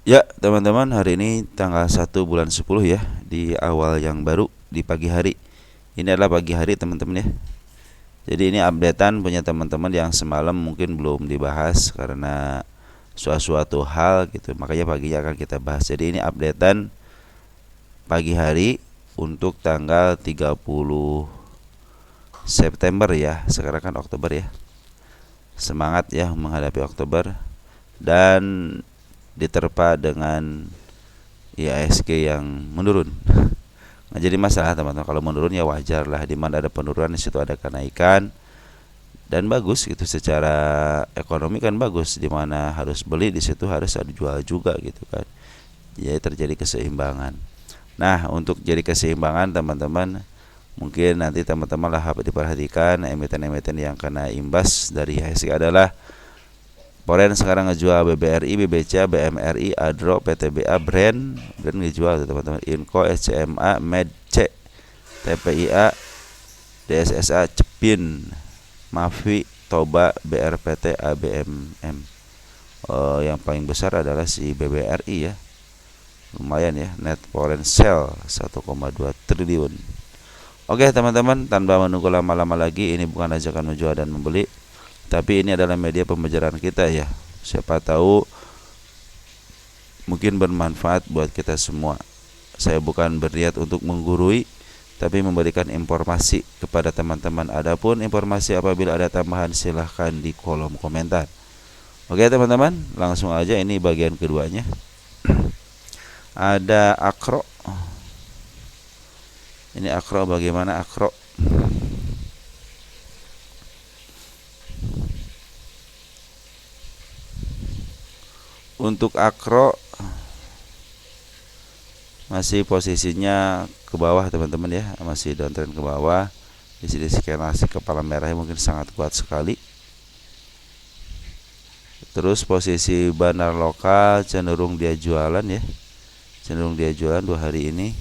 Ya, teman-teman, hari ini tanggal 1 bulan 10 ya, di awal yang baru, di pagi hari. Ini adalah pagi hari, teman-teman ya. Jadi ini updatean punya teman-teman yang semalam mungkin belum dibahas karena suatu hal gitu. Makanya paginya akan kita bahas. Jadi ini updatean pagi hari untuk tanggal 30 September ya. Sekarang kan Oktober ya. Semangat ya menghadapi Oktober dan diterpa dengan IHSG yang menurun. Nah, jadi masalah teman-teman, kalau menurun ya wajar lah, di mana ada penurunan di situ ada kenaikan dan bagus gitu, secara ekonomi kan bagus, di mana harus beli di situ harus ada jual juga gitu kan. Jadi terjadi keseimbangan. Nah, untuk jadi keseimbangan teman-teman, mungkin nanti teman-teman lah diperhatikan emiten-emiten yang kena imbas dari IHSG adalah Poren sekarang ngejual BBRI, BBC, BMRI, Adro, PTBA, Brand ngejual tuh teman-teman. Inco, SCMA, Medc, TPIA, DSSA, Cepin, Mafi, Toba, BRPT, ABMM. Yang paling besar adalah si BBRI ya. Lumayan ya, net foreign sale 1,2 triliun. Oke teman-teman, tanpa menunggu lama-lama lagi, ini bukan ajakan menjual dan membeli, tapi ini adalah media pembelajaran kita ya. Siapa tahu mungkin bermanfaat buat kita semua. Saya bukan berniat untuk menggurui, tapi memberikan informasi kepada teman-teman. Adapun informasi apabila ada tambahan silahkan di kolom komentar. Oke teman-teman, langsung aja ini bagian keduanya. Ada akro. Ini akro, bagaimana akro? Untuk akro masih posisinya ke bawah teman-teman ya, masih downtrend ke bawah. Di sini skenasi kepala merahnya mungkin sangat kuat sekali. Terus posisi bandar lokal cenderung dia jualan ya, cenderung dia jualan 2 hari ini.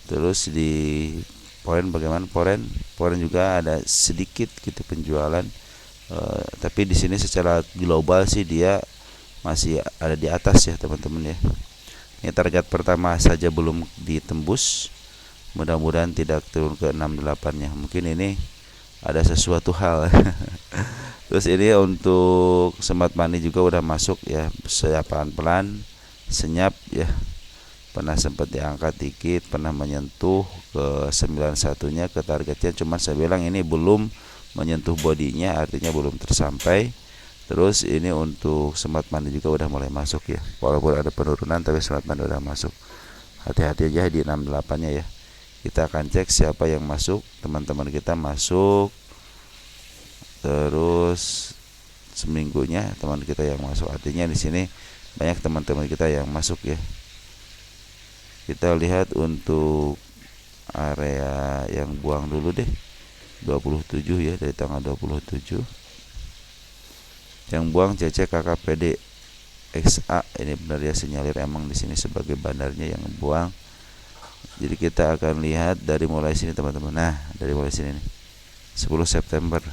Terus di poren bagaimana? Poren juga ada sedikit gitu penjualan. Tapi di sini secara global sih dia masih ada di atas ya teman-teman ya. Ini target pertama saja belum ditembus. Mudah-mudahan tidak turun ke 68 nya. Mungkin ini ada sesuatu hal. Terus ini untuk smart money juga udah masuk ya, pelan-pelan senyap ya. Pernah sempat diangkat dikit, pernah menyentuh ke 91 nya ke targetnya, cuman saya bilang ini belum menyentuh bodinya, artinya belum tersampai. Terus ini untuk smart money juga udah mulai masuk ya, walaupun ada penurunan tapi smart money udah masuk. Hati-hati aja di 68 nya ya. Kita akan cek siapa yang masuk, teman-teman kita masuk. Terus seminggunya teman kita yang masuk, artinya di sini banyak teman-teman kita yang masuk ya. Kita lihat untuk area yang buang dulu deh, 27 ya, dari tanggal 27 yang buang CC KKPD XA. Ini benar ya, sinyalir emang di sini sebagai bandarnya yang buang. Jadi kita akan lihat dari mulai sini teman-teman. Nah, dari mulai sini nih, 10 September.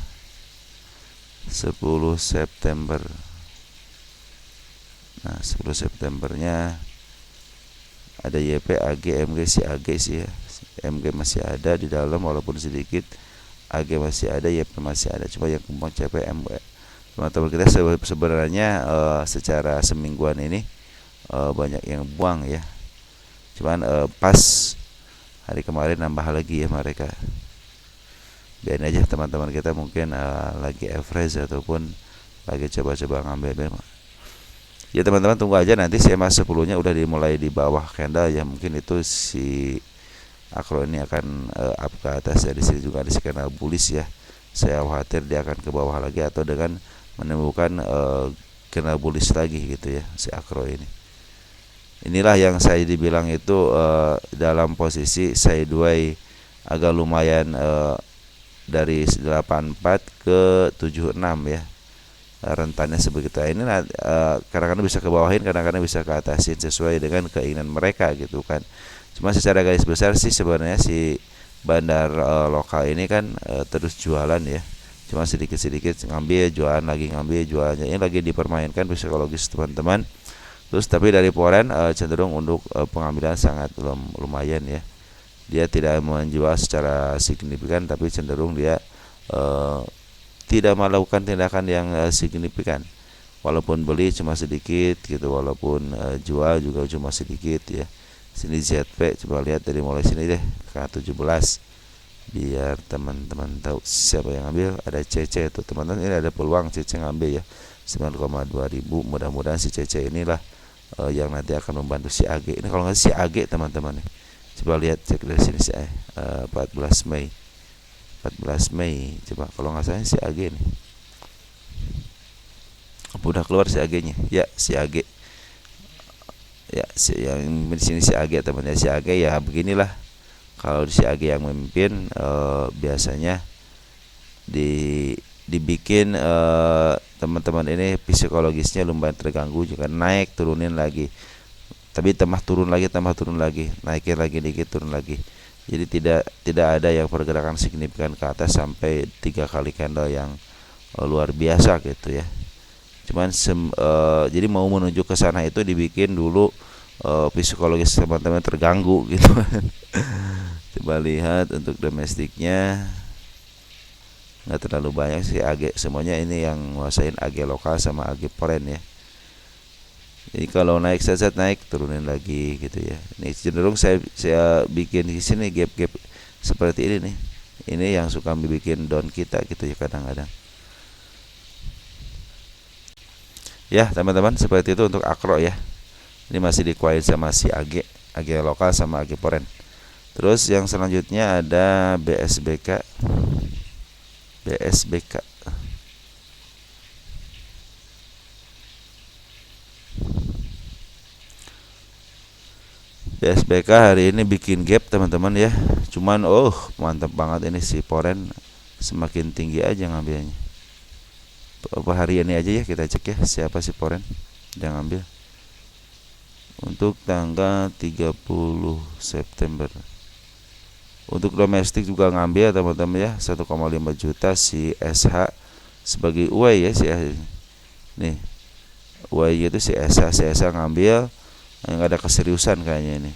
Nah, 10 Septembernya ada YP, AG, MG, si AG sih ya. MG masih ada di dalam walaupun sedikit. AG masih ada, YP masih ada. Cuma yang kembang CP, MG. Teman-teman kita sebenarnya secara semingguan ini banyak yang buang ya. Cuman pas hari kemarin nambah lagi ya mereka. Biarin aja teman-teman kita mungkin lagi average ataupun lagi coba-coba ngambil. Ya teman-teman tunggu aja, nanti SMA 10-nya udah dimulai di bawah candle ya, mungkin itu si akro ini akan up ke atas ya. Di sini juga ada candle bullish ya. Saya khawatir dia akan ke bawah lagi atau dengan menemukan candle bullish lagi gitu ya si akro ini. Inilah yang saya dibilang itu dalam posisi sideways agak lumayan dari 84 ke 76 ya. Rentannya sebegitu. Ini kadang-kadang bisa ke bawahin, kadang-kadang bisa ke atasin sesuai dengan keinginan mereka gitu kan. Cuma secara garis besar sih sebenarnya si bandar lokal ini kan terus jualan ya. Cuma sedikit-sedikit ngambil jualan lagi, ngambil jualannya. Ini lagi dipermainkan psikologis teman-teman. Terus tapi dari Poren cenderung untuk pengambilan sangat lumayan ya. Dia tidak menjual secara signifikan, tapi cenderung dia tidak melakukan tindakan yang signifikan. Walaupun beli cuma sedikit gitu, walaupun jual juga cuma sedikit ya. Sini ZP, coba lihat dari mulai sini deh K17, biar teman-teman tahu siapa yang ambil. Ada CC tuh teman-teman, ini ada peluang CC ngambil ya 9,2 ribu. Mudah-mudahan si CC inilah yang nanti akan membantu si AG ini. Kalau nggak si AG teman-teman nih, coba lihat cek dari sini si 14 Mei 14 Mei coba kalau nggak salah si AG nih udah keluar si AG nya ya, si AG ya, si yang di sini si AG teman-teman. Si AG ya beginilah, kalau si AG yang memimpin biasanya dibikin teman-teman ini psikologisnya lumayan terganggu juga, naik turunin lagi, tapi tambah turun lagi, naikin lagi dikit turun lagi. Jadi tidak ada yang pergerakan signifikan ke atas sampai 3 kali candle yang luar biasa gitu ya. Cuman jadi mau menuju ke sana itu dibikin dulu psikologis teman-teman terganggu gitu kan. Coba lihat untuk domestiknya nggak terlalu banyak sih AG, semuanya ini yang nguasain AG lokal sama AG Poren ya. Jadi kalau naik saja naik turunin lagi gitu ya. Ini cenderung saya bikin di sini gap-gap seperti ini nih. Ini yang suka bikin down kita gitu ya kadang-kadang. Ya teman-teman, seperti itu untuk akro ya. Ini masih dikuasain sama si AG lokal sama AG Poren. Terus yang selanjutnya ada BSBK. BSBK hari ini bikin gap teman-teman ya. Cuman mantap banget ini si Poren, semakin tinggi aja ngambilnya. Hari ini aja ya kita cek ya siapa si Poren yang ngambil untuk tanggal 30 September. Untuk domestik juga ngambil teman-teman ya, 1,5 juta si SH sebagai UAI ya, si nih UAI itu si SH ngambil, yang ada keseriusan kayaknya ini.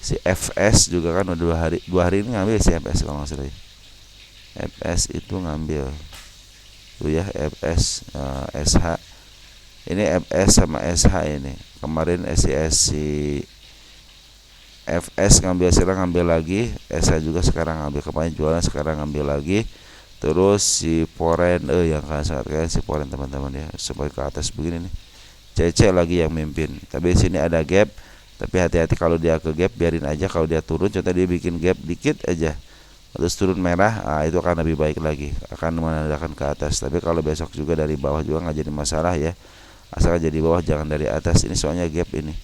Si FS juga kan udah 2 hari ini ngambil si FS kalau nggak salah ya. FS itu ngambil tuh ya, FS SH ini, FS sama SH ini kemarin si FS ngambil, sekarang ngambil lagi, SH juga sekarang ngambil, kemarin jualan sekarang ngambil lagi. Terus si Poren yang sangat keren si Poren teman-teman ya, sampai ke atas begini nih. CC lagi yang mimpin, tapi di sini ada gap, tapi hati-hati kalau dia ke gap, biarin aja. Kalau dia turun, contoh dia bikin gap dikit aja terus turun merah, itu akan lebih baik lagi, akan menandakan ke atas. Tapi kalau besok juga dari bawah juga nggak jadi masalah ya, asal jadi bawah jangan dari atas. Ini soalnya gap ini,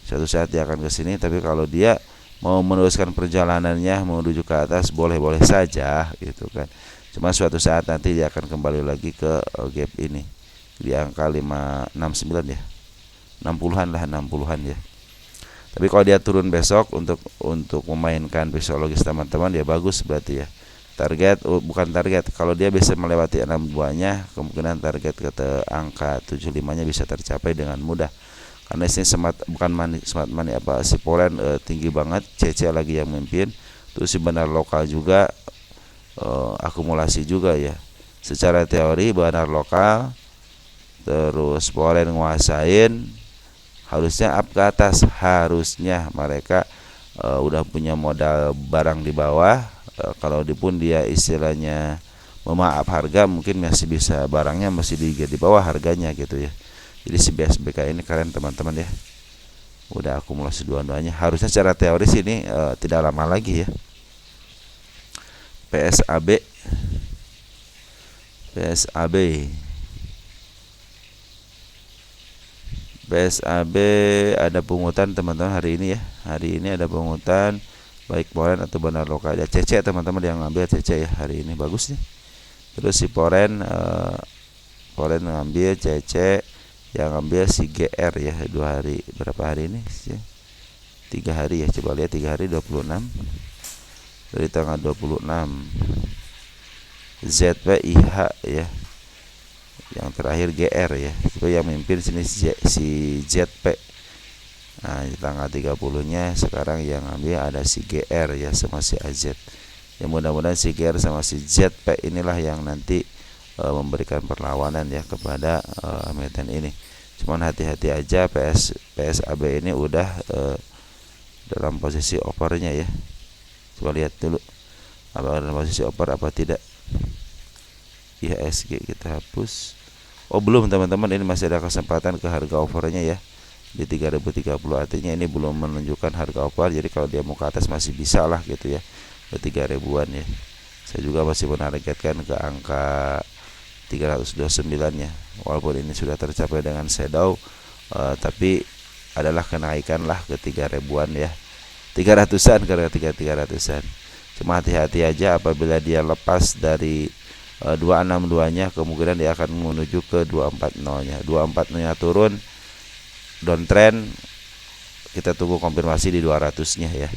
suatu saat dia akan ke sini. Tapi kalau dia mau meneruskan perjalanannya menuju ke atas, boleh-boleh saja gitu kan. Cuma suatu saat nanti dia akan kembali lagi ke gap ini di angka 569 ya, 60-an lah, 60-an ya. Tapi kalau dia turun besok untuk memainkan psikologis teman-teman, dia bagus berarti ya. Target bukan target, kalau dia bisa melewati 62-nya, kemungkinan target ke angka 75-nya bisa tercapai dengan mudah. Karena ini smart money apa si Poren tinggi banget, CC lagi yang memimpin. Terus si benar lokal juga akumulasi juga ya. Secara teori benar lokal terus Poren nguasain, harusnya up ke atas, harusnya mereka udah punya modal barang di bawah. Kalau pun dia istilahnya memaaf harga, mungkin masih bisa, barangnya masih di bawah harganya gitu ya. Jadi si BSBK ini keren teman-teman ya, udah akumulasi dua-duanya. Harusnya secara teori ini tidak lama lagi ya. PSAB ada pungutan teman-teman hari ini ya. Hari ini ada pungutan baik Poren atau benar lokal ya. CC teman-teman yang ngambil CC ya hari ini, bagus nih. Terus si Poren ngambil CC, yang ngambil si GR ya 2 hari. Berapa hari ini sih? 3 hari ya. Coba lihat 3 hari 26. Dari tanggal 26 ZPIH ya. Yang terakhir GR ya. Itu yang mimpin sini si ZP. Nah, di tanggal 30-nya sekarang yang ambil ada si GR ya sama si AZ. Ya mudah-mudahan si GR sama si ZP inilah yang nanti memberikan perlawanan ya kepada emiten ini. Cuman hati-hati aja, PSAB ini udah dalam posisi overnya ya. Coba lihat dulu apa dalam posisi over apa tidak. IHSG kita hapus. Oh belum teman-teman, ini masih ada kesempatan ke harga overnya ya di 3030, artinya ini belum menunjukkan harga over. Jadi kalau dia mau ke atas masih bisa lah gitu ya, ke 3000-an ya. Saya juga masih menargetkan ke angka 329 ya, walaupun ini sudah tercapai dengan shadow, tapi adalah kenaikan lah ke 3000-an ya, 300-an karena 300-an. Cuma hati-hati aja apabila dia lepas dari 262-nya, kemungkinan dia akan menuju ke 240-nya. 240-nya turun downtrend, kita tunggu konfirmasi di 200-nya ya,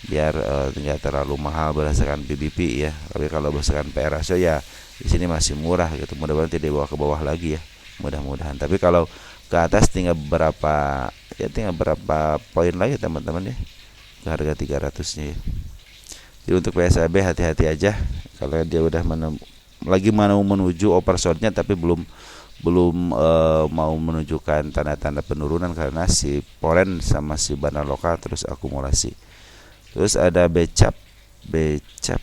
biar tidak terlalu mahal berdasarkan PBP ya. Tapi kalau berdasarkan PR ratio ya di sini masih murah gitu, mudah-mudahan tidak dibawa ke bawah lagi ya, mudah-mudahan. Tapi kalau ke atas tinggal berapa poin lagi teman-teman ya ke harga 300-nya ya. Jadi untuk PSAB hati-hati aja kalau dia udah lagi mau menuju oversold-nya tapi belum mau menunjukkan tanda-tanda penurunan karena si poren sama si bandar lokal terus akumulasi. Terus ada becap becap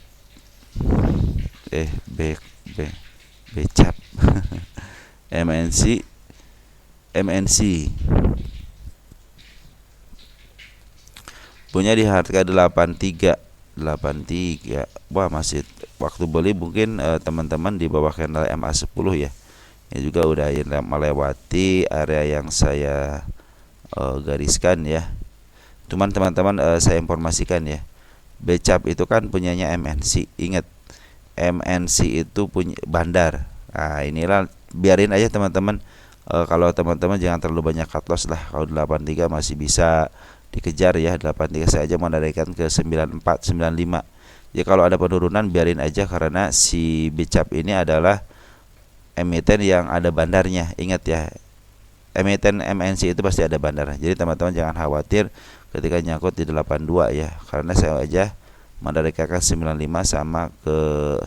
MNC punya di harga 83. Wah, masih waktu beli mungkin teman-teman di bawah candle MA10 ya. Ini juga udah melewati area yang saya gariskan ya. Cuman teman-teman saya informasikan ya, becap itu kan punyanya MNC. Ingat, MNC itu punya bandar. Nah inilah, biarin aja teman-teman. Kalau teman-teman jangan terlalu banyak cut loss lah. Kalau 83 masih bisa dikejar ya. 83 saya aja menarikkan ke 94, 95. Ya kalau ada penurunan biarin aja, karena si becap ini adalah emiten yang ada bandarnya. Ingat ya, emiten MNC itu pasti ada bandar. Jadi teman-teman jangan khawatir ketika nyangkut di 82 ya, karena saya aja menarikkan 95 sama ke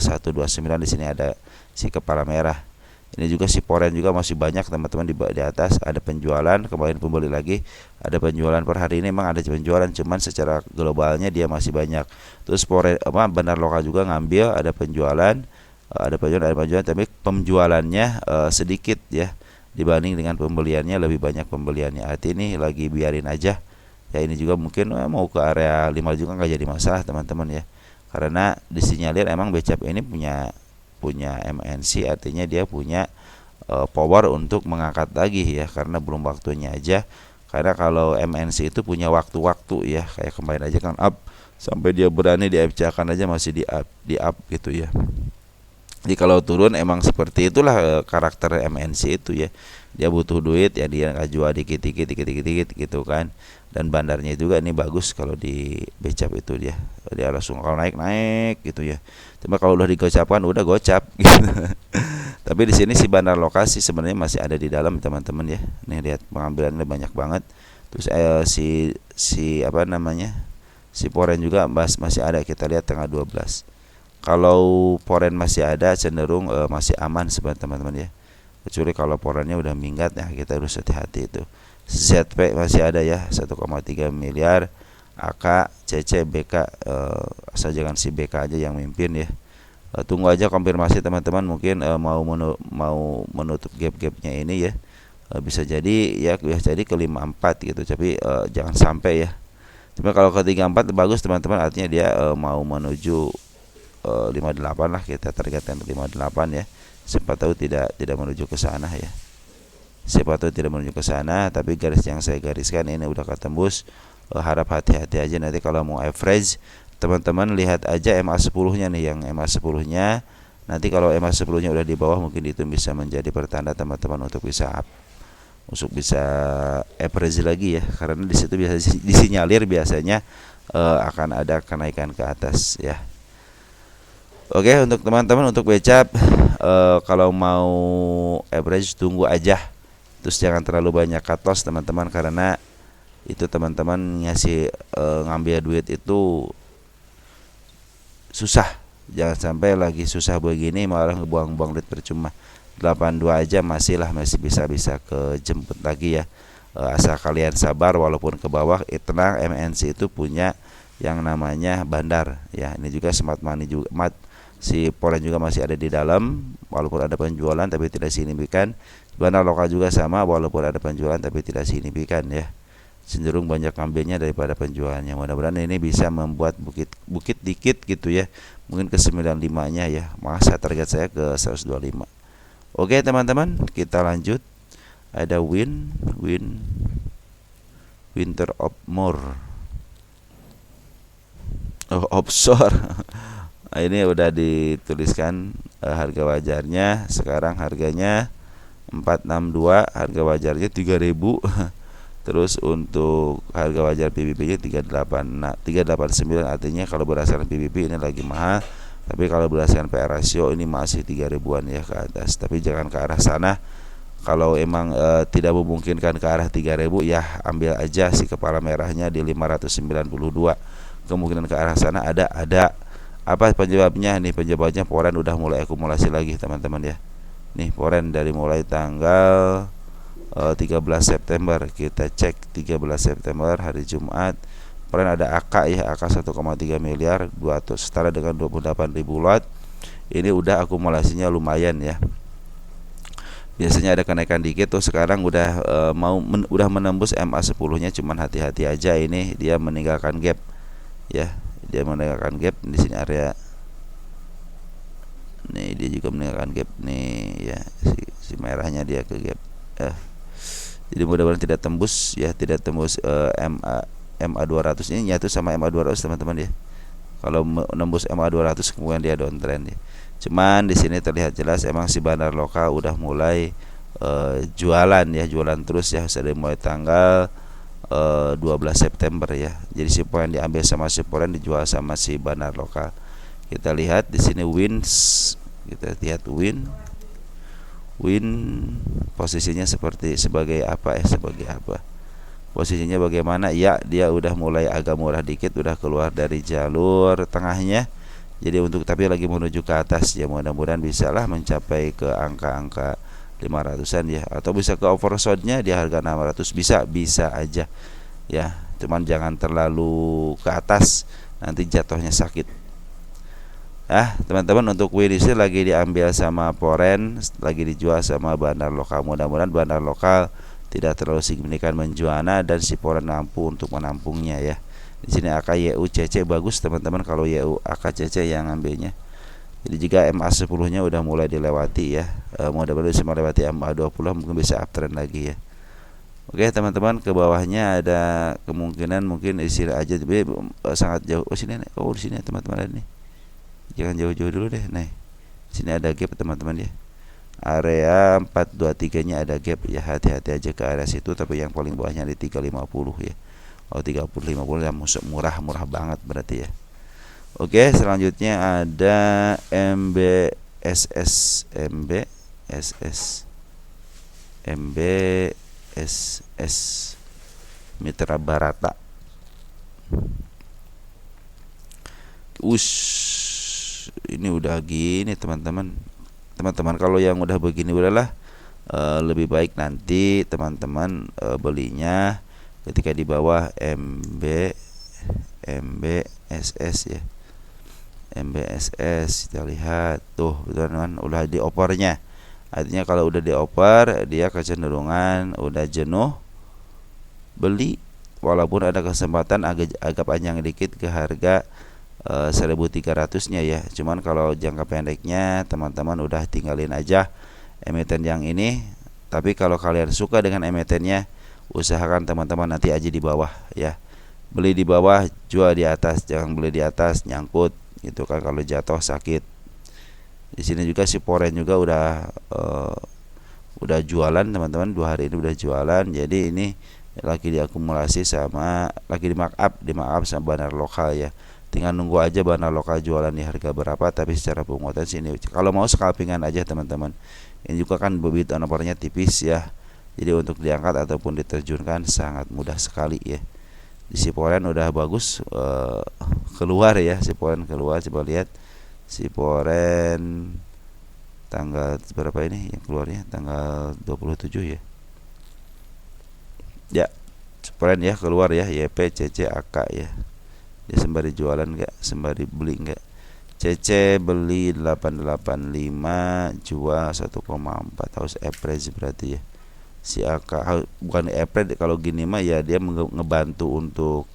129. Di sini ada si kepala merah. Ini juga si poren juga masih banyak teman-teman di atas, ada penjualan, kemarin pembeli lagi, ada penjualan per hari ini memang ada penjualan, cuman secara globalnya dia masih banyak. Terus poren bandar lokal juga ngambil, ada penjualan, tapi penjualannya sedikit ya dibanding dengan pembeliannya, lebih banyak pembeliannya. Arti ini lagi biarin aja ya. Ini juga mungkin mau ke area 5 juga nggak jadi masalah teman-teman ya, karena disinyalir emang becap ini punya MNC, artinya dia punya power untuk mengangkat lagi ya, karena belum waktunya aja. Karena kalau MNC itu punya waktu-waktu ya, kayak kemarin aja kan up sampai dia berani di FCA-kan aja masih di up gitu ya. Jadi kalau turun emang seperti itulah karakter MNC itu ya. Dia butuh duit ya, dia nggak jual dikit-dikit gitu kan. Dan bandarnya juga ini bagus kalau di becap itu dia langsung kalau naik gitu ya. Cuma kalau udah digocapkan udah gocap gitu. Tapi di sini si bandar lokasi sebenarnya masih ada di dalam teman-teman ya. Nih lihat pengambilannya banyak banget. Terus si poren juga masih ada, kita lihat tanggal 12. Kalau poren masih ada cenderung masih aman sebenarnya teman-teman ya. Kecuali kalau porennya udah minggat ya, kita harus hati-hati itu. ZP masih ada ya 1,3 miliar. AK, CC, BK, asal jangan si BK aja yang mimpin ya. Tunggu aja konfirmasi teman-teman, mungkin mau menutup gap-gapnya ini ya. Bisa jadi ke 54 gitu, tapi jangan sampai ya. Cuma kalau ke 34 bagus teman-teman, artinya dia mau menuju 58 lah, kita targetkan 58 ya. Siapa tahu tidak menuju ke sana ya. Tapi garis yang saya gariskan ini udah ketembus. Harap hati-hati aja nanti kalau mau average. Teman-teman lihat aja MA10-nya nih, yang MA10-nya nanti kalau MA10-nya udah di bawah, mungkin itu bisa menjadi pertanda teman-teman untuk bisa average lagi ya, karena di situ biasa disinyalir biasanya akan ada kenaikan ke atas ya. Oke, untuk teman-teman untuk becap kalau mau average tunggu aja. Terus jangan terlalu banyak cut loss teman-teman, karena itu teman-teman ngasih ngambil duit itu susah. Jangan sampai lagi susah begini malah ngebuang-buang duit percuma. 82 aja masih bisa kejemput lagi ya. Asal kalian sabar, walaupun ke bawah tenang, MNC itu punya yang namanya bandar ya. Ini juga smart money juga, si polen juga masih ada di dalam, walaupun ada penjualan tapi tidak signifikan. Bandar lokal juga sama, walaupun ada penjualan tapi tidak signifikan ya. Cenderung banyak ngambilnya daripada penjualannya. Mudah-mudahan ini bisa membuat bukit dikit gitu ya, mungkin ke 95 nya ya. Masa target saya ke 125. Oke teman-teman, kita lanjut. Ada winter of more, offshore. Nah, ini udah dituliskan harga wajarnya. Sekarang harganya 462, harga wajarnya 3000. Terus untuk harga wajar PBB nya 38. Nah, 389 artinya kalau berdasarkan PBB ini lagi mahal. Tapi kalau berdasarkan PR ratio ini masih 3000-an ya ke atas. Tapi jangan ke arah sana. Kalau emang tidak memungkinkan ke arah 3000 ya ambil aja si kepala merahnya di 592. Kemungkinan ke arah sana ada. Apa penyebabnya? Nih penyebabnya poren udah mulai akumulasi lagi teman-teman ya. Nih poren dari mulai tanggal 13 September. Kita cek 13 September hari Jumat. Poren ada AK ya, AK 1,3 miliar 200 setara dengan 28.000 lot. Ini udah akumulasinya lumayan ya. Biasanya ada kenaikan dikit tuh, sekarang udah udah menembus MA 10-nya, cuman hati-hati aja ini dia meninggalkan gap ya. Dia meninggalkan gap di sini area. Nih dia juga meninggalkan gap nih ya, si merahnya dia ke gap. Jadi mudah-mudahan tidak tembus ya, tidak tembus MA 200 ini nyatu sama MA 200 teman-teman ya. Kalau menembus MA 200 kemudian dia downtrend ya. Cuman di sini terlihat jelas emang si bandar lokal udah mulai jualan ya, jualan terus ya dari mulai tanggal 12 September ya. Jadi si poin diambil sama si poin dijual sama si bandar lokal. Kita lihat di sini wins, kita lihat win posisinya sebagai apa ya, sebagai apa? Posisinya bagaimana? Ya, dia udah mulai agak murah dikit, udah keluar dari jalur tengahnya. Jadi tapi lagi menuju ke atas ya, mudah-mudahan bisalah mencapai ke angka-angka 500-an ya, atau bisa ke oversold-nya di harga 600 bisa aja ya. Cuman jangan terlalu ke atas, nanti jatuhnya sakit. Teman-teman, untuk WDC lagi diambil sama poren, lagi dijual sama bandar lokal. Mudah-mudahan bandar lokal tidak terlalu signifikan menjuana dan si poren mampu untuk menampungnya ya. Di sini AK YUCC bagus teman-teman, kalau YU AKCC yang ambilnya. Jadi jika MA 10-nya udah mulai dilewati ya, mudah-mudahan bisa melewati MA 20 mungkin bisa uptrend lagi ya. Oke teman-teman, ke bawahnya ada kemungkinan mungkin isi aja, tapi sangat jauh. Sini nih. Di sini teman-teman nih. Jangan jauh-jauh dulu deh. Nih. Sini ada gap teman-teman ya. Area 423-nya ada gap ya, hati-hati aja ke area situ, tapi yang paling bawahnya di 350 ya. 30-50 yang murah banget berarti ya. Oke, selanjutnya ada MBSS Mitra Barata. Ini udah gini teman-teman. Kalau yang udah begini udahlah, lebih baik nanti teman-teman belinya ketika di bawah MBSS ya. MBSS kita lihat tuh teman-teman udah diopernya. Artinya kalau udah dioper dia kecenderungan udah jenuh beli, walaupun ada kesempatan agak panjang dikit ke harga 1.300-nya ya. Cuman kalau jangka pendeknya teman-teman udah tinggalin aja emiten yang ini. Tapi kalau kalian suka dengan emitennya, usahakan teman-teman nanti aja di bawah ya. Beli di bawah, jual di atas. Jangan beli di atas nyangkut gitu kan, kalau jatuh sakit. Di sini juga si poren juga udah jualan teman-teman, 2 hari ini udah jualan. Jadi ini lagi diakumulasi sama, lagi di markup sama bandar lokal ya. Tinggal nunggu aja bandar lokal jualan di harga berapa, tapi secara penguatan sini kalau mau scalpingan aja teman-teman. Ini juga kan bibit nomornya tipis ya. Jadi untuk diangkat ataupun diterjunkan sangat mudah sekali ya. Di Siporen udah bagus keluar ya, Siporen keluar. Coba lihat Siporen tanggal berapa ini yang keluarnya, tanggal 27 ya. Ya, Siporen ya keluar ya, YP CC AK ya. Dia sembari jualan enggak, sembari beli enggak. CC beli 885, jual 1,4, harus average berarti ya. Si AK bukan average, kalau gini mah ya dia ngebantu untuk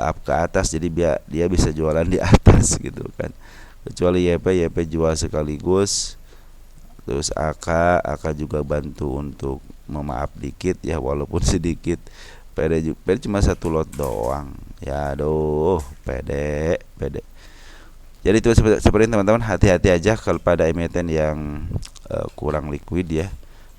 up ke atas, jadi dia bisa jualan di atas gitu kan. Kecuali YP jual sekaligus. Terus AK juga bantu untuk memaaf dikit ya, walaupun sedikit. PD cuma satu lot doang ya, aduh pede. Jadi itu seperti teman-teman, hati-hati aja kalau pada emiten yang kurang liquid ya,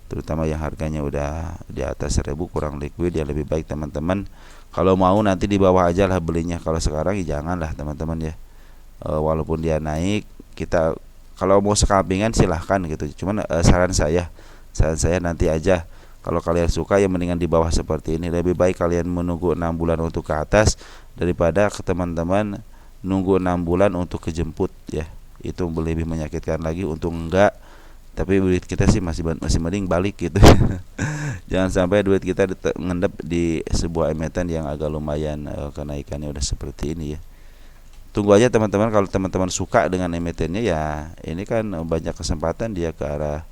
terutama yang harganya udah di atas 1000 kurang liquid ya. Lebih baik teman-teman kalau mau nanti di bawah aja lah belinya. Kalau sekarang ya janganlah teman-teman ya. Walaupun dia naik, kita kalau mau scalpingan silahkan gitu. Cuman saran saya nanti aja, kalau kalian suka ya mendingan di bawah seperti ini. Lebih baik kalian menunggu 6 bulan untuk ke atas daripada ke teman-teman nunggu 6 bulan untuk kejemput ya. Itu lebih menyakitkan lagi. Untung enggak, tapi duit kita sih masih mending balik gitu. Jangan sampai duit kita ngendap di sebuah emiten yang agak lumayan kenaikannya udah seperti ini ya. Tunggu aja teman-teman, kalau teman-teman suka dengan emitennya ya, ini kan banyak kesempatan dia ke arah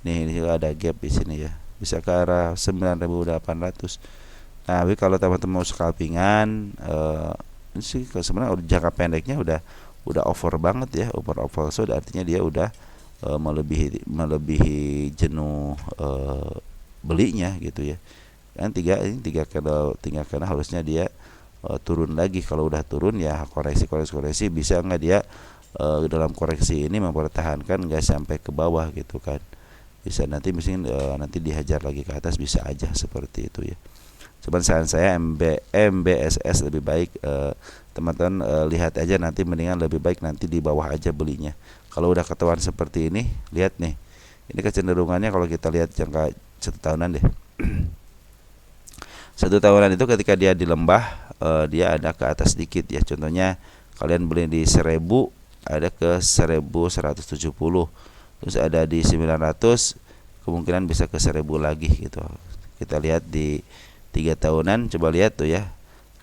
nih, ini ada gap di sini ya, bisa ke arah 9.800. Nah, tapi kalau teman-teman mau scalpingan ini sih sebenarnya jangka pendeknya udah over banget ya, oversold, artinya dia udah melebihi jenuh belinya gitu ya. Kan tiga kena harusnya dia turun lagi. Kalau udah turun ya koreksi bisa nggak dia dalam koreksi ini mempertahankan nggak sampai ke bawah gitu kan. Bisa nanti misalnya nanti dihajar lagi ke atas, bisa aja seperti itu ya. Cuman saran saya MBSS lebih baik teman-teman lihat aja, nanti mendingan lebih baik nanti di bawah aja belinya. Kalau udah ketahuan seperti ini, lihat nih, ini kecenderungannya kalau kita lihat jangka 1 tahunan deh. 1 tahunan itu ketika dia di lembah dia ada ke atas sedikit ya. Contohnya kalian beli di 1000, ada ke 1170, terus ada di 900, kemungkinan bisa ke 1000 lagi gitu. Kita lihat di 3 tahunan, coba lihat tuh ya,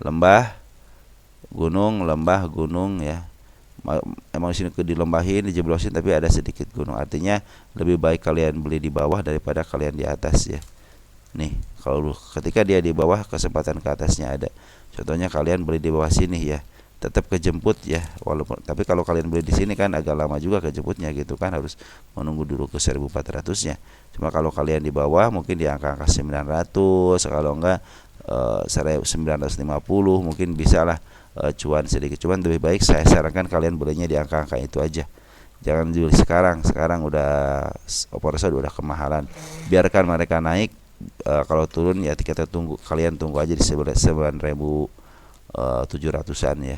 lembah gunung ya. Emang sini dilembahin, dijeblosin, tapi ada sedikit gunung. Artinya lebih baik kalian beli di bawah daripada kalian di atas ya. Nih, kalau ketika dia di bawah, kesempatan ke atasnya ada. Contohnya kalian beli di bawah sini ya, tetap kejemput ya, walaupun, tapi kalau kalian beli di sini kan agak lama juga kejemputnya gitu kan, harus menunggu dulu ke 1400-nya. Cuma kalau kalian di bawah mungkin di angka 900, kalau enggak 950 mungkin bisa lah cuan sedikit. Cuman lebih baik saya sarankan kalian belinya di angka-angka itu aja. Jangan jual sekarang udah oversold, udah kemahalan. Biarkan mereka naik. Kalau turun ya kita kalian tunggu aja di 9.700-an ya.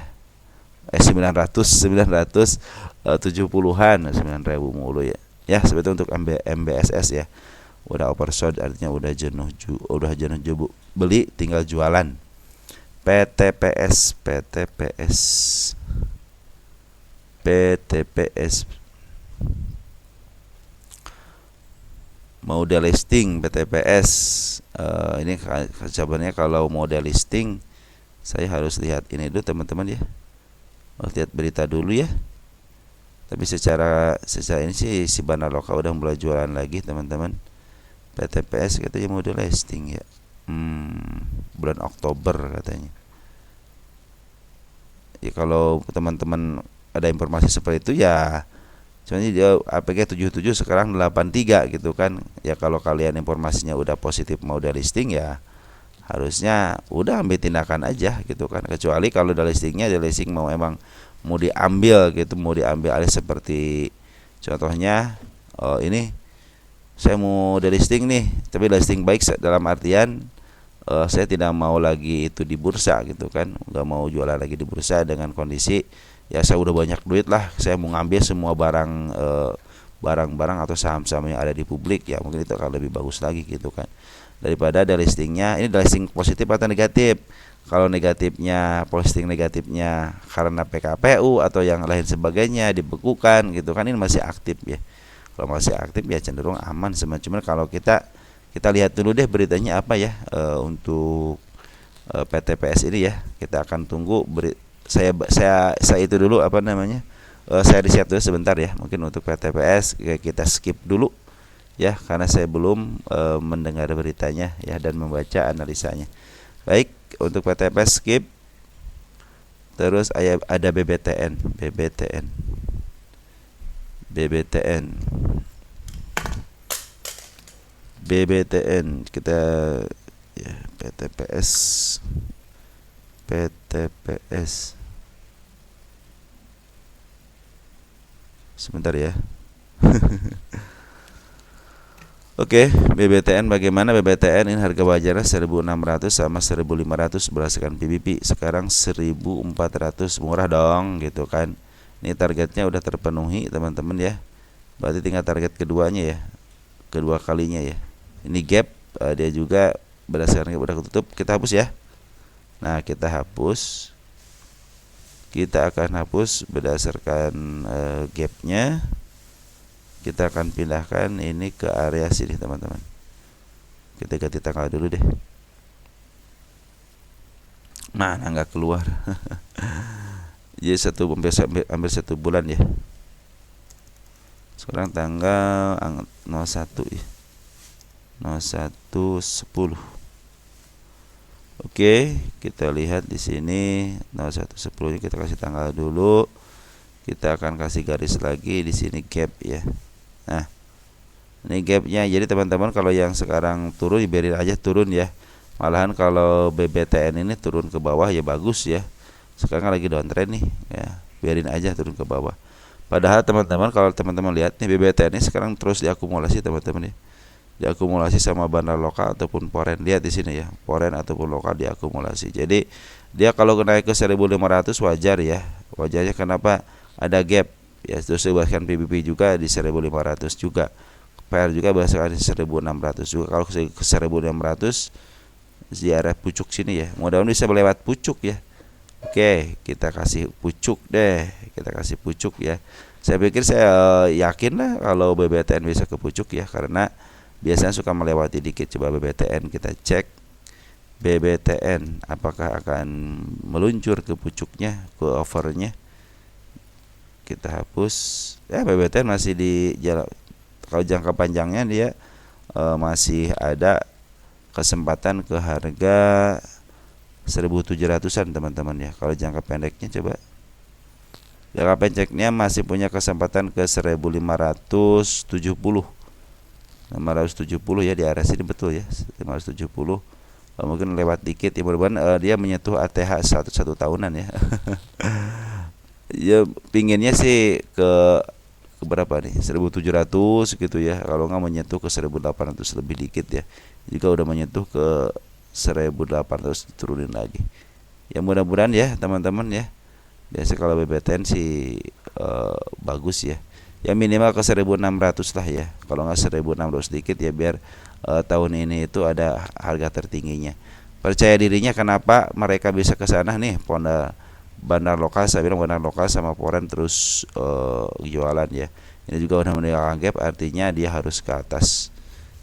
970-an, 9.000 mulu ya. Ya, seperti untuk MBSS ya. Udah oversold, artinya udah jenuh beli, tinggal jualan. PTPS mau delisting PTPS. Ini kabarnya kalau mau delisting saya harus lihat ini dulu teman-teman ya, lihat berita dulu ya. Tapi secara ini sih si Banaloka udah mulai jualan lagi teman-teman. PTPS katanya mau delisting ya, bulan Oktober katanya. Ya kalau teman-teman ada informasi seperti itu ya, soalnya dia APK 77 sekarang 83 gitu kan. Ya kalau kalian informasinya udah positif mau delisting ya harusnya udah ambil tindakan aja gitu kan. Kecuali kalau delisting mau emang mau diambil gitu, mau diambil alih, seperti contohnya ini saya mau delisting nih, tapi listing baik dalam artian saya tidak mau lagi itu di bursa gitu kan, nggak mau jualan lagi di bursa dengan kondisi ya saya udah banyak duit lah, saya mau ngambil semua barang barang-barang atau saham-saham yang ada di publik, ya mungkin itu akan lebih bagus lagi gitu kan, daripada ada listingnya. Ini listing positif atau negatif. Kalau negatifnya, posting negatifnya karena PKPU atau yang lain sebagainya dibekukan gitu kan, ini masih aktif ya. Kalau masih aktif ya cenderung aman semacam. Cuman kalau kita lihat dulu deh beritanya apa ya, untuk PTPS ini ya. Kita akan tunggu saya itu dulu apa namanya, saya riset dulu sebentar ya. Mungkin untuk PTPS kita skip dulu ya, karena saya belum mendengar beritanya ya dan membaca analisanya. Baik, untuk PTPS skip. Terus ada BBTN kita ya, PTPS sebentar ya. Oke, BBTN bagaimana BBTN? Ini harga wajarnya 1.600 sama 1.500 berdasarkan PBB. Sekarang 1.400, murah dong gitu kan. Ini targetnya udah terpenuhi teman-teman ya. Berarti tinggal target keduanya ya, kedua kalinya ya. Ini gap, dia juga berdasarkan udah ketutup. Kita hapus ya. Nah, kita hapus. Kita akan hapus berdasarkan gapnya. Kita akan pindahkan ini ke area sini teman-teman. Kita ganti tanggal dulu deh. Mana nggak keluar. Jadi hampir 1 bulan ya. Sekarang tanggal 01 ya. 01/10. Oke, kita lihat di sini 01/10 kita kasih tanggal dulu. Kita akan kasih garis lagi di sini gap ya. Nah, ini gapnya. Jadi teman-teman kalau yang sekarang turun dibiarin aja turun ya. Malahan kalau BBTN ini turun ke bawah ya bagus ya. Sekarang lagi downtrend nih ya, biarin aja turun ke bawah. Padahal teman-teman kalau teman-teman lihat nih BBTN ini sekarang terus diakumulasi teman-teman ya. Diakumulasi sama bandar lokal ataupun foreign. Lihat di sini ya, foreign ataupun lokal diakumulasi. Jadi dia kalau naik ke 1.500 wajar ya. Wajarnya kenapa? Ada gap ya, terus bahkan PBB juga di 1.500 juga, PR juga berdasarkan 1.600 juga. Kalau ke 1.600 di area pucuk sini ya, mudah-mudahan bisa melewat pucuk ya. Oke, kita kasih pucuk deh, kita kasih pucuk ya. Saya pikir saya yakin lah kalau BBTN bisa ke pucuk ya, karena biasanya suka melewati dikit. Coba BBTN kita cek, BBTN apakah akan meluncur ke pucuknya, ke overnya. Kita hapus ya, BBTN masih di jalan. Kalau jangka panjangnya dia masih ada kesempatan ke harga 1.700-an teman-teman ya. Kalau jangka pendeknya coba, jangka pendeknya masih punya kesempatan ke 1.570 ya, di area sini betul ya, 570. Mungkin lewat dikit ya, mudah-mudahan dia menyentuh ATH 1 tahunan ya. Ya pinginnya sih ke berapa nih, 1.700 gitu ya. Kalau nggak menyentuh ke 1.800 lebih dikit ya. Jika udah menyentuh ke 1.800 turunin lagi ya, mudah-mudahan ya teman-teman ya. Biasa kalau BBTN sih bagus ya. Ya minimal ke 1.600 lah ya. Kalau nggak 1.600 dikit ya, biar tahun ini itu ada harga tertingginya. Percaya dirinya kenapa mereka bisa ke sana nih, bandar lokal. Saya bilang bandar lokal sama foreign terus jualan ya. Ini juga udah meninggalkan gap, artinya dia harus ke atas.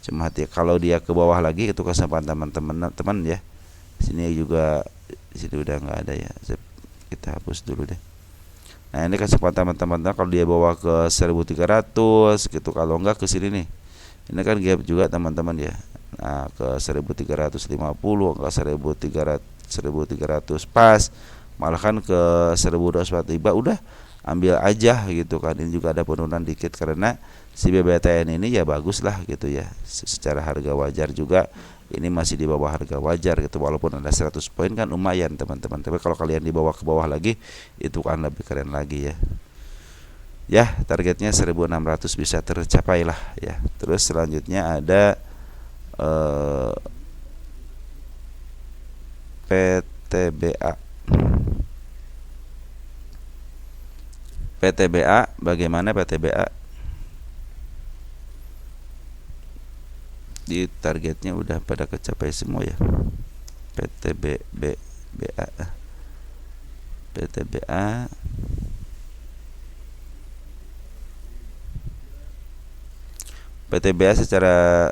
Cuma kalau dia ke bawah lagi itu kesempatan teman-teman ya. Sini juga, di sini udah nggak ada ya. Kita hapus dulu deh. Nah, ini kesempatan teman-teman kalau dia bawa ke 1.300 gitu. Kalau enggak ke sini nih. Ini kan gap juga teman-teman ya. Nah, ke 1.350, enggak 1.300 pas. Malah kan ke 1.200 tiba udah ambil aja gitu kan. Ini juga ada penurunan dikit karena si BBTN ini ya bagus lah gitu ya. Secara harga wajar juga ini masih di bawah harga wajar gitu. Walaupun ada 100 poin kan lumayan teman-teman. Tapi kalau kalian dibawa ke bawah lagi itu kan lebih keren lagi ya. Ya, targetnya 1.600 bisa tercapai lah ya. Terus selanjutnya ada PTBA. PTBA bagaimana PTBA? di targetnya udah pada kecapai semua ya. PTBA PTBA PTBA secara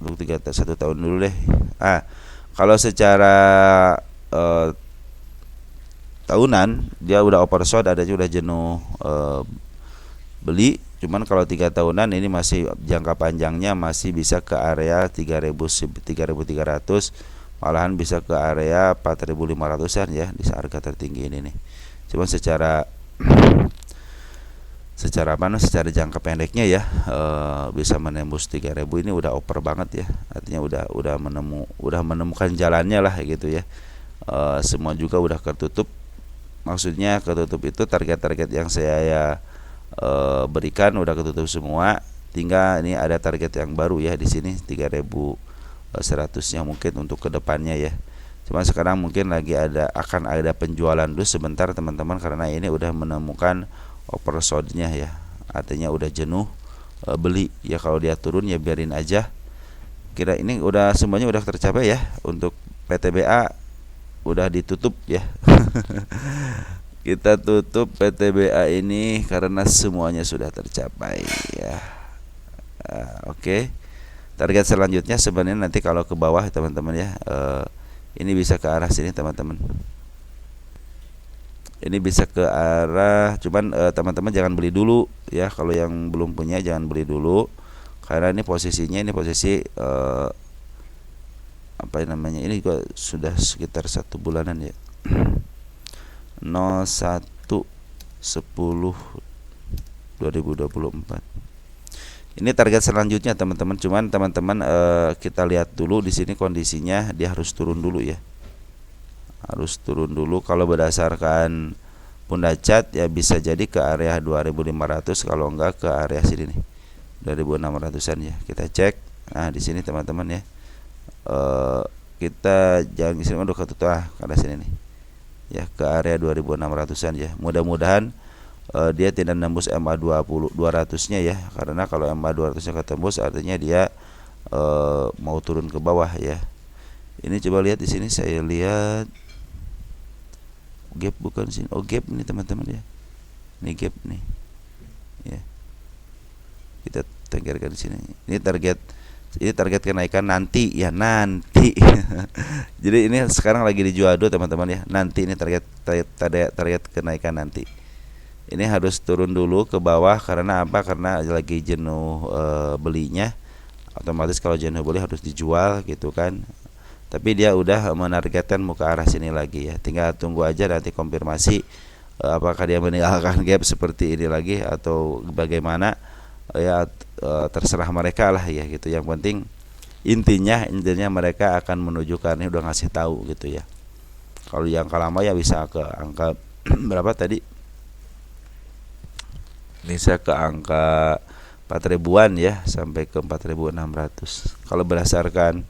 untuk 1 tahun dulu deh. Kalau secara tahunan dia udah overshot, ada juga udah jenuh beli. Cuman kalau 3 tahunan ini masih jangka panjangnya masih bisa ke area 3.300, malahan bisa ke area 4.500-an ya di harga tertinggi ini nih. Cuman secara secara jangka pendeknya ya bisa menembus 3.000 ini udah over banget ya. Artinya udah menemukan jalannya lah gitu ya. Semua juga udah ketutup. Maksudnya ketutup itu target-target yang saya berikan udah ketutup semua. Tinggal ini ada target yang baru ya di sini 3.100-nya mungkin untuk kedepannya ya. Cuma sekarang mungkin akan ada penjualan dulu sebentar teman-teman, karena ini udah menemukan oversold-nya ya. Artinya udah jenuh beli ya. Kalau dia turun ya biarin aja. Kira ini udah semuanya udah tercapai ya. Untuk PTBA udah ditutup ya. Kita tutup PTBA ini karena semuanya sudah tercapai ya. Oke. Target selanjutnya sebenarnya nanti kalau ke bawah teman-teman ya, ini bisa ke arah sini teman-teman. Ini bisa ke arah, cuman teman-teman jangan beli dulu ya. Kalau yang belum punya jangan beli dulu, karena ini posisinya posisi apa namanya, ini juga sudah sekitar 1 bulanan ya. 01/10/2024. Ini target selanjutnya teman-teman. Cuman teman-teman kita lihat dulu di sini kondisinya, dia harus turun dulu ya. Harus turun dulu. Kalau berdasarkan pundacat ya bisa jadi ke area 2.500, kalau enggak ke area sini nih 2.600-an ya. Kita cek. Nah, di sini teman-teman ya. Kita jangan di sini udah ketutup karena sini nih. Ya, ke area 2.600-an ya. Mudah-mudahan dia tidak nembus MA 200-nya ya, karena kalau MA 200-nya ketembus artinya dia mau turun ke bawah ya. Ini coba lihat di sini, saya lihat gap bukan sini. Oh, gap nih teman-teman ya. Ini gap nih. Ya. Kita tenggerkan di sini. Ini target kenaikan nanti ya, nanti. Jadi ini sekarang lagi dijual dulu teman-teman ya. Nanti ini target kenaikan nanti. Ini harus turun dulu ke bawah karena apa? Karena lagi jenuh belinya. Otomatis kalau jenuh beli harus dijual gitu kan. Tapi dia udah menargetkan mau ke arah sini lagi ya. Tinggal tunggu aja nanti konfirmasi apakah dia meninggalkan gap seperti ini lagi atau bagaimana ya. Terserah mereka lah ya gitu. Yang penting intinya mereka akan menunjukkan, ini udah ngasih tahu gitu ya. Kalau yang lama ya bisa ke angka berapa tadi? Bisa ke angka 4.000-an ya, sampai ke 4.600. Kalau berdasarkan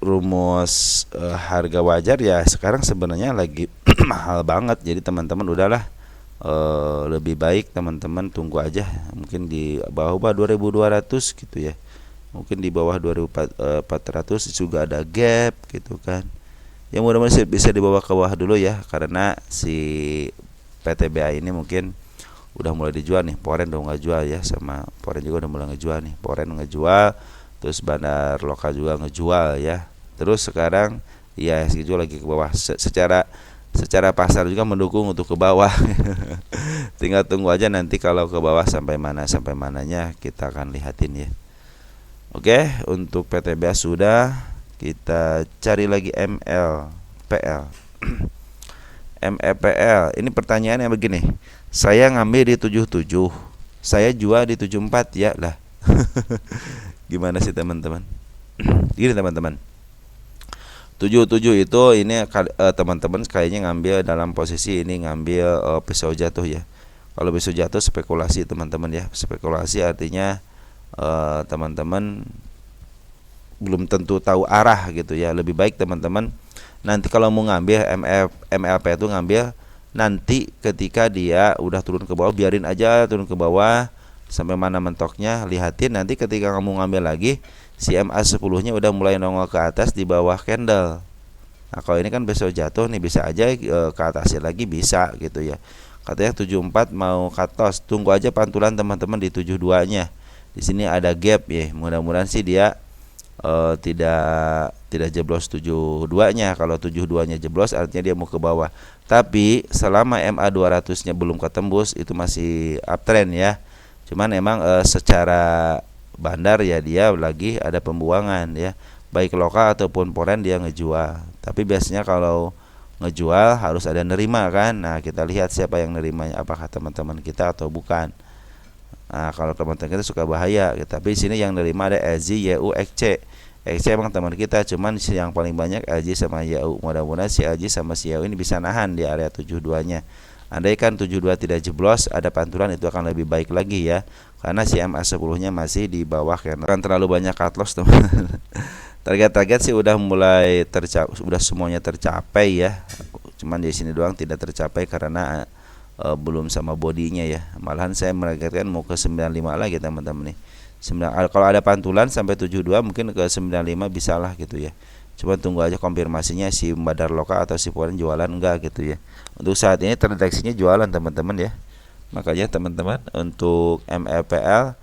rumus harga wajar ya sekarang sebenarnya lagi mahal banget. Jadi teman-teman udahlah, lebih baik teman-teman tunggu aja, mungkin di bawah 2.200 gitu ya. Mungkin di bawah 2.400 juga ada gap gitu kan. Yang mudah-mudahan bisa dibawa ke bawah dulu ya, karena si PTBA ini mungkin udah mulai dijual nih. Poren udah nggak jual ya, sama Poren juga udah mulai ngejual nih. Poren ngejual, terus bandar lokal juga ngejual ya. Terus sekarang ya IHSG lagi ke bawah. Secara pasar juga mendukung untuk ke bawah. Tinggal tunggu aja nanti kalau ke bawah sampai mananya kita akan lihatin ya. Oke, untuk PTBA sudah. Kita cari lagi MLPL. MEPL. Ini pertanyaannya begini. Saya ngambil di 77, saya jual di 74 ya lah. Gimana sih teman-teman? Gini teman-teman. 77 itu ini teman-teman kayaknya ngambil dalam posisi ini, ngambil pisau jatuh ya. Kalau pisau jatuh spekulasi teman-teman ya. Spekulasi artinya teman-teman belum tentu tahu arah gitu ya. Lebih baik teman-teman nanti kalau mau ngambil MLP itu ngambil nanti ketika dia udah turun ke bawah, biarin aja turun ke bawah. sampai mana mentoknya, lihatin nanti ketika kamu ngambil lagi si MA10 nya udah mulai nongol ke atas di bawah candle. Nah kalau ini kan besok jatuh nih, bisa aja ke atasnya lagi bisa gitu ya. Katanya 74 mau cut loss, tunggu aja pantulan teman-teman di 72 nya. Di sini ada gap ya, mudah-mudahan sih dia tidak jeblos 72 nya. Kalau 72 nya jeblos artinya dia mau ke bawah. Tapi selama MA 200 nya belum ketembus itu masih uptrend ya. Cuman emang secara bandar ya dia lagi ada pembuangan ya, baik lokal ataupun foreign dia ngejual. Tapi biasanya kalau ngejual harus ada nerima kan. Nah kita lihat siapa yang nerimanya, apakah teman-teman kita atau bukan. Nah kalau teman-teman kita suka bahaya gitu. Tapi di sini yang nerima ada LG, YU, XC. XC emang teman kita, cuman yang paling banyak LG sama YU. Mudah-mudahan si LG sama si YU ini bisa nahan di area 72 nya. Andai kan 72 tidak jeblos, ada pantulan itu akan lebih baik lagi ya. Karena si MA10 nya masih di bawah karena kan terlalu banyak cut loss teman. Target-target sih udah mulai tercapai, udah semuanya tercapai ya. Cuman di sini doang tidak tercapai karena belum sama bodinya ya. Malahan saya menargetkan mau ke 95 lagi teman-teman nih. Kalau ada pantulan sampai 72 mungkin ke 95 bisalah gitu ya. Coba tunggu aja konfirmasinya si Badar Lokal atau si Foreign jualan enggak gitu ya. Untuk saat ini terdeteksinya jualan teman-teman ya. Makanya teman-teman untuk MEPL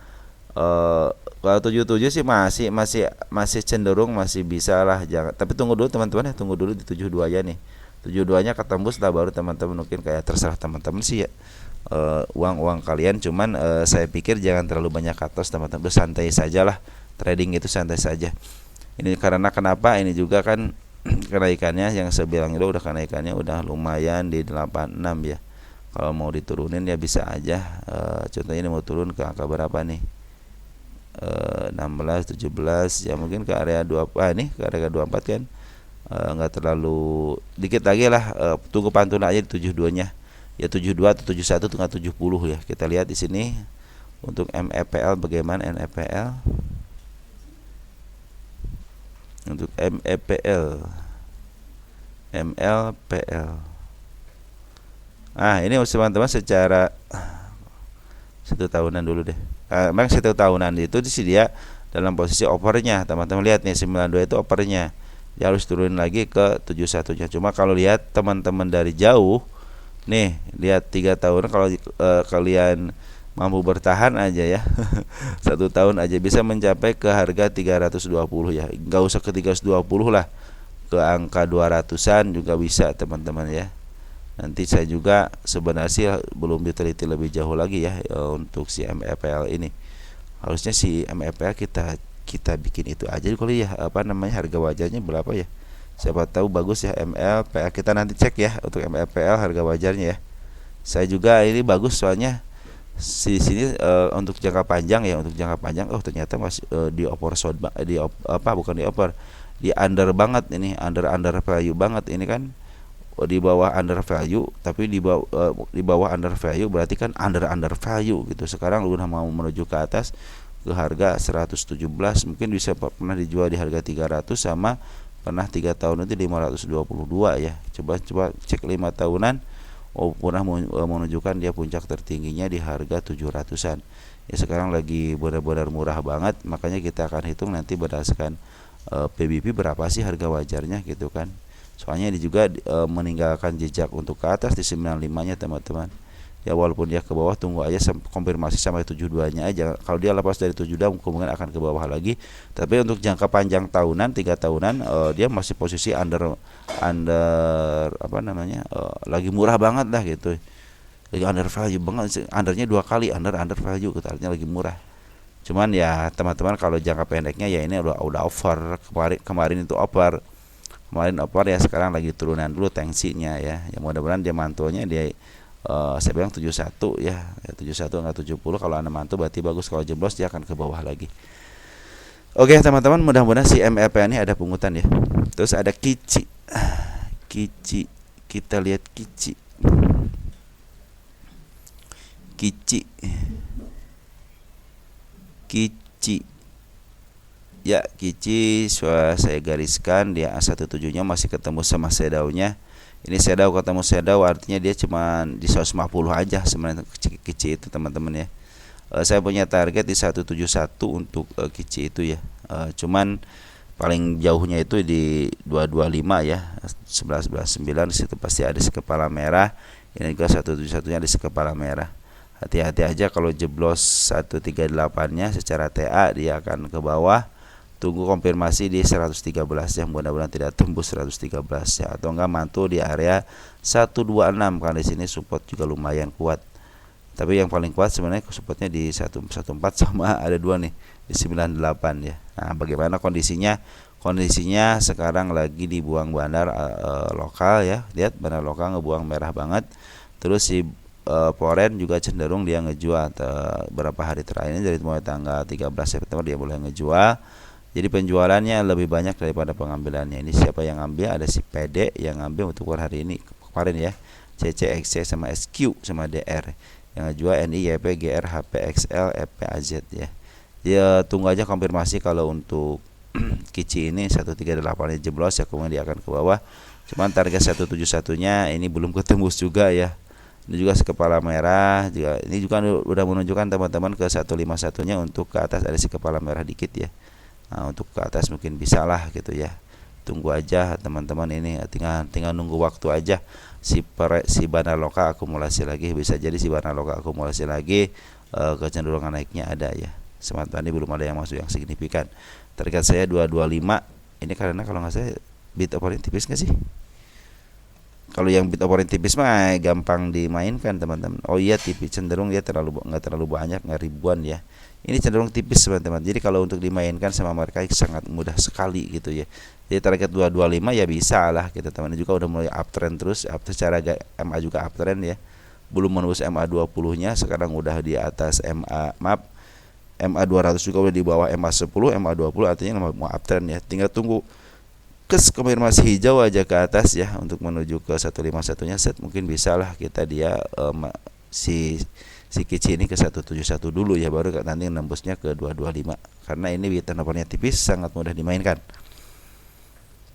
kalau 77 sih masih cenderung masih bisa lah, jangan. Tapi tunggu dulu teman-teman ya, tunggu dulu di 72 ya nih. 72 nya ketembus lah baru teman-teman mungkin kayak terserah teman-teman sih ya. Uang kalian, cuman saya pikir jangan terlalu banyak cut loss teman-teman, santai sajalah. Trading itu santai saja. Ini karena kenapa? Ini juga kan kenaikannya yang saya bilang itu udah kenaikannya udah lumayan di 86 ya. Kalau mau diturunin ya bisa aja. Contohnya ini mau turun ke angka berapa nih? 16, 17 ya mungkin ke area 2 ini ke area 24 kan. Enggak terlalu dikit lagi lah, tunggu pantulan aja di 72 nya. Ya 72 atau 71 tengah 70 ya. Kita lihat di sini untuk MEPL bagaimana MEPL. Untuk MEPL MLPL. Ini teman-teman secara 1 tahunan dulu deh. Memang 1 tahunan itu sih dia dalam posisi overnya. Teman-teman lihat nih 92 itu overnya. Dia harus turun lagi ke 71 nya. Cuma kalau lihat teman-teman dari jauh nih, lihat 3 tahun kalau kalian mampu bertahan aja ya 1 tahun aja bisa mencapai ke harga 320 ya. Enggak usah ke 320 lah, ke angka 200-an juga bisa teman-teman ya. Nanti saya juga sebenarnya belum diteliti lebih jauh lagi ya, untuk si MEPL ini. Harusnya si MEPL kita bikin itu aja kalau ya, harga wajarnya berapa ya. Siapa tahu bagus ya MEPL, kita nanti cek ya untuk MEPL harga wajarnya ya. Saya juga ini bagus soalnya di sini untuk jangka panjang ya, untuk jangka panjang ternyata masih di oversold bukan di over, di under banget ini, under value banget ini kan. Di bawah under value, tapi di bawah under value berarti kan under value gitu. Sekarang udah mau menuju ke atas ke harga 117, mungkin bisa pernah dijual di harga 300 sama pernah 3 tahun itu 522 ya. Coba cek 5 tahunan pernah menunjukkan dia puncak tertingginya di harga 700-an. Ya sekarang lagi benar-benar murah banget, makanya kita akan hitung nanti berdasarkan PBB berapa sih harga wajarnya gitu kan. Soalnya dia juga meninggalkan jejak untuk ke atas di 95 nya teman-teman. Ya walaupun dia ke bawah, tunggu aja konfirmasi sampai 72 nya aja. Kalau dia lepas dari 72 kemungkinan akan ke bawah lagi. Tapi untuk jangka panjang tahunan, 3 tahunan, dia masih posisi under lagi murah banget lah gitu. Lagi under value banget, undernya 2 kali, under value gitu, artinya lagi murah. Cuman ya teman-teman kalau jangka pendeknya ya ini udah over, kemarin itu over. Kemarin over ya, sekarang lagi turunan dulu tensinya ya. Yang mudah-mudahan dia mantunya dia saya bilang 71 ya, 71 enggak 70. Kalau Anda mantu berarti bagus, kalau jeblos dia akan ke bawah lagi. Oke teman-teman, mudah-mudahan si MEP ini ada pungutan ya. Terus ada Kici. Kita lihat Kici. Ya, Kici saya gariskan dia A17 nya masih ketemu sama shadownya. Ini shadow ketemu shadow artinya dia cuma di 150 aja sebenarnya Kici itu teman-teman ya. Saya punya target di 171 untuk kici itu ya. Cuman paling jauhnya itu di 225 ya, 11 9 di situ pasti ada si kepala merah. Ini juga 171-nya ada si kepala merah. Hati-hati aja kalau jeblos 138-nya secara TA dia akan ke bawah. Tunggu konfirmasi di 113 ya, mudah-mudahan tidak tembus 113 ya, atau enggak mantul di area 126 karena di sini support juga lumayan kuat. Tapi yang paling kuat sebenarnya supportnya di 114 sama ada dua nih di 98 ya. Nah, bagaimana kondisinya? Kondisinya sekarang lagi dibuang bandar lokal ya. Lihat bandar lokal ngebuang merah banget. Terus si foreign juga cenderung dia ngejual beberapa hari terakhir ini, dari mulai tanggal 13 September dia mulai ngejual. Jadi penjualannya lebih banyak daripada pengambilannya. Ini siapa yang ngambil? Ada si PD yang ngambil untuk hari ini kemarin ya. CCXC sama SQ sama DR. Yang ngejual NI, YP, GR, HP, XL, EP, AZ ya. Dia tunggu aja konfirmasi kalau untuk kici ini 138 jeblos ya, kemudian dia akan ke bawah. Cuman target 171-nya ini belum ketembus juga ya. Ini juga si kepala merah juga, ini juga udah menunjukkan teman-teman ke 151-nya untuk ke atas ada si kepala merah dikit ya. Nah, untuk ke atas mungkin bisa lah gitu ya. Tunggu aja teman-teman, ini tinggal nunggu waktu aja. Si bandar lokal akumulasi lagi, bisa jadi si bandar lokal akumulasi lagi, kecenderungan naiknya ada ya. Semata ini belum ada yang masuk yang signifikan. Target saya 225. Ini karena kalau nggak saya bid opponent tipis nggak sih? Kalau yang bid opponent tipis mah gampang dimainkan teman-teman. Oh iya, tipis, cenderung dia nggak terlalu banyak, nggak ribuan ya. Ini cenderung tipis teman-teman. Jadi kalau untuk dimainkan sama mereka sangat mudah sekali gitu ya. Jadi target 225 ya bisa lah kita teman. Juga udah mulai uptrend terus, secara MA juga uptrend ya. Belum menembus MA 20-nya, sekarang udah di atas MA 200 juga udah di bawah MA 10, MA 20 artinya mau uptrend ya. Tinggal tunggu konfirmasi hijau aja ke atas ya untuk menuju ke 151-nya set, mungkin bisa lah kita dia si kici ini ke 171 dulu ya, baru nanti nembusnya ke 225 karena ini turnovernya tipis, sangat mudah dimainkan.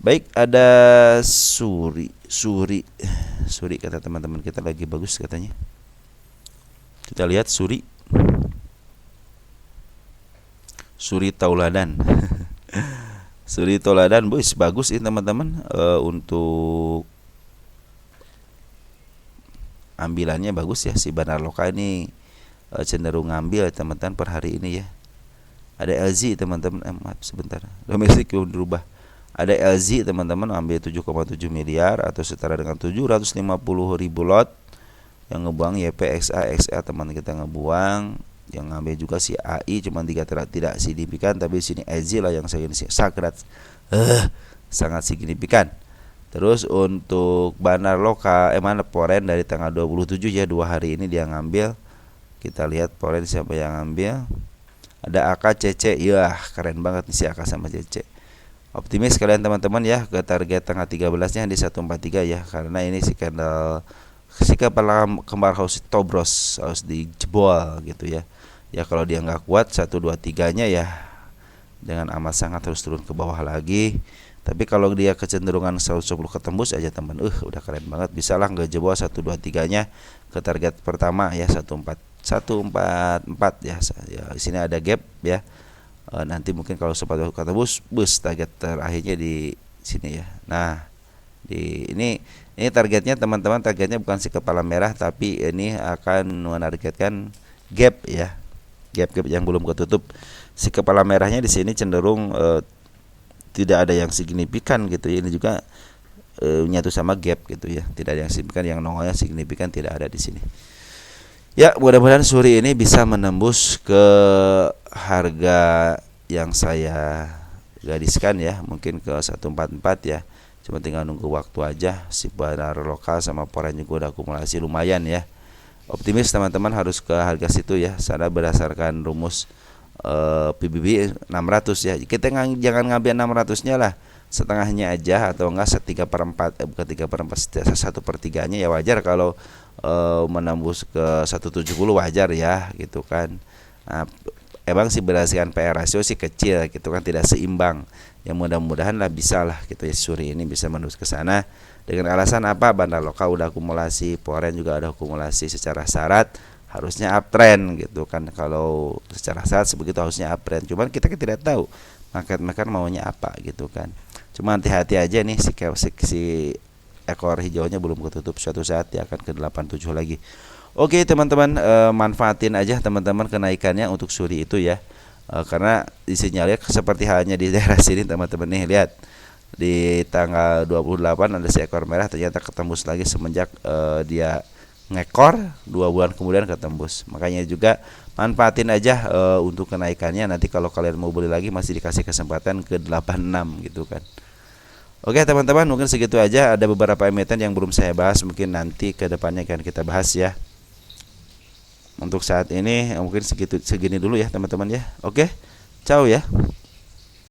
Baik, ada suri kata teman-teman kita lagi bagus katanya. Kita lihat suri tauladan. Suri tauladan boys bagus ini teman-teman, untuk ambilannya bagus ya. Si bandar lokal ini cenderung ngambil teman-teman per hari ini ya. Ada LZ teman-teman, maaf sebentar, domestik berubah. Ada LZ teman-teman ambil 7,7 miliar atau setara dengan 750.000 lot yang ngebuang YP, XA, XA teman kita ngebuang. Yang ngambil juga si AI cuma 3 tidak signifikan, tapi sini LZ lah yang saya ini sangat signifikan. Terus untuk bandar lokal foreign dari tanggal 27 ya, 2 hari ini dia ngambil. Kita lihat foreign siapa yang ngambil. Ada AKCC, ya keren banget nih si AK sama CC. Optimis kalian teman-teman ya ke target tanggal 13-nya di 143 ya, karena ini si candle si kepala kembar harus tobros, harus dijebol gitu ya. Ya kalau dia nggak kuat 123-nya ya dengan amat sangat harus turun ke bawah lagi. Tapi kalau dia kecenderungan 110 ketembus aja teman, udah keren banget, bisa lah ngejebol 123-nya ke target pertama ya 144 ya. Ya di sini ada gap ya. Nanti mungkin kalau sempat ketembus target terakhirnya di sini ya. Nah, ini targetnya teman-teman, targetnya bukan si kepala merah, tapi ini akan menargetkan gap ya. Gap yang belum ketutup. Si kepala merahnya di sini cenderung tidak ada yang signifikan gitu ya. Ini juga nyatu sama gap gitu ya. Tidak ada yang signifikan, yang nongolnya signifikan tidak ada di sini. Ya, mudah-mudahan suri ini bisa menembus ke harga yang saya gadiskan ya, mungkin ke 144 ya. Cuma tinggal nunggu waktu aja. Si bandar lokal sama foreign juga udah akumulasi lumayan ya. Optimis teman-teman harus ke harga situ ya. Sana berdasarkan rumus PBB 600 ya. Kita jangan ngambil 600-nya lah, setengahnya aja atau enggak 1/3 1/3-nya ya wajar kalau menembus ke 170 wajar ya gitu kan. Nah, emang sih berdasarkan PR ratio sih kecil gitu kan, tidak seimbang. Ya mudah-mudahan lah bisa lah gitu ya, suri ini bisa menembus ke sana. Dengan alasan apa? Bandar lokal udah akumulasi, foreign juga ada akumulasi secara syarat, harusnya uptrend gitu kan. Kalau secara saat sebegitu harusnya uptrend. Cuman kita tidak tahu market maker maunya apa gitu kan. Cuma hati-hati aja nih si ekor hijaunya belum ketutup, suatu saat dia akan ke 87 lagi. Oke teman-teman, manfaatin aja teman-teman kenaikannya untuk suri itu ya. Karena disinyalir seperti halnya di daerah sini teman-teman nih, lihat di tanggal 28 ada seekor merah ternyata ketembus lagi semenjak dia ngekor 2 bulan kemudian ketembus. Makanya juga manfaatin aja untuk kenaikannya. Nanti kalau kalian mau beli lagi masih dikasih kesempatan ke 86 gitu kan. Oke teman-teman, mungkin segitu aja. Ada beberapa emiten yang belum saya bahas, mungkin nanti ke depannya akan kita bahas ya. Untuk saat ini mungkin segini dulu ya teman-teman ya. Oke, ciao ya.